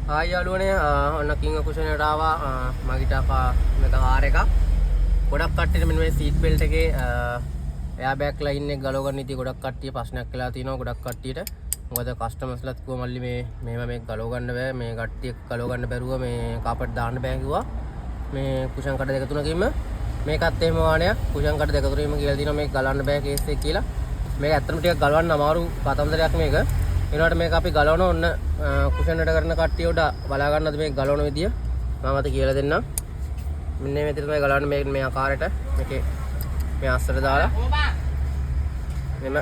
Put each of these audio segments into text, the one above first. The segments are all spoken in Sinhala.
ආයි යාළුවනේ ඔන්න කිංග කුෂනට ආවා මගේ ටාපා මේක කාර් එක ගොඩක් කට්ටියට මෙන්න මේ සීට් බෙල්ට් එකේ එයා බෑග් ලයින් එක ගලව ගන්න ඉතින් ගොඩක් කට්ටිය ප්‍රශ්නයක් වෙලා තිනවා ගොඩක් කට්ටියට මොකද කස්ටමර්ස්ලාත් කිව්වා මල්ලි මේව මේක ගලව ගන්න බෑ මේ කට්ටිය ගලව ගන්න බැරුව මේ කාපට් දාන්න බෑ කිව්වා මේ කුෂන් කඩ දෙක තුනකින්ම මේකත් එහෙම වාණයක් කුෂන් කඩ දෙක තුනකින්ම කියලා දිනවා මේක ගලවන්න බෑ කේස් එක කියලා මේක ඇත්තටම ටිකක් ගලවන්න අමාරු කතන්දරයක් මේක ඒනට මේක අපි ගලවන ඔන්න කුෂන්ට කරන කට්ටිය උඩ බලා ගන්නද මේක ගලවන විදිය මම අත කියලා දෙන්නම් මෙන්න මේ විදිහට තමයි ගලවන්නේ මේක මේ ආකාරයට මේකේ මේ අස්සට දාලා මෙන්න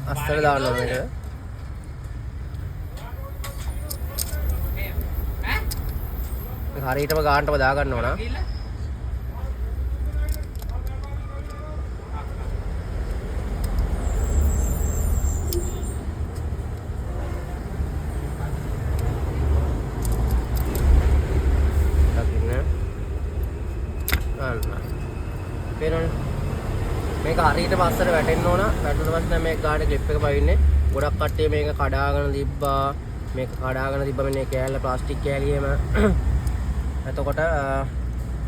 අස්සට දාන්න ඕනේ මේක මේක හරියටම ගානටම දා ගන්න ඕන මේක හරියට පස්සට වැටෙන්න ඕන වැටුණාට පස්සේ මේක ගාඩ ක්ලිප් එක පයින්නේ ගොඩක් කට්ටිය මේක කඩාගෙන තිබ්බා මේක කඩාගෙන තිබ්බා මෙන්න කෑල්ල ප්ලාස්ටික් කෑලියෙම එතකොට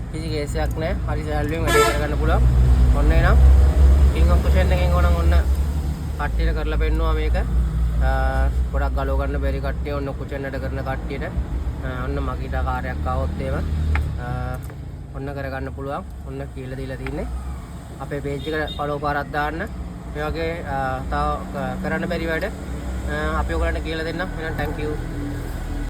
කිසි කේසයක් නැහැ හරි සැලුවෙන් වැඩ කරගන්න පුළුවන් ඔන්න එනම් කිංග් ඔෆ් කුෂන් එකෙන් ඕනම් ඔන්න කට්ටියට කරලා පෙන්නවා මේක ගොඩක් ගලව ගන්න බැරි කට්ටිය ඔන්න කුෂන් එකට කරන කට්ටියට ඔන්න මගීට කාර්යයක් ආවොත් එහෙම ඔන්න කරගන්න පුළුවන් ඔන්න කියලා දීලා තින්නේ අපේ page එකට follow පාරක් දාන්න මේ වගේ තව කරන්න බැරි වැඩ අපි ඔයගලන්ට කියලා දෙන්නම් එහෙනම් thank you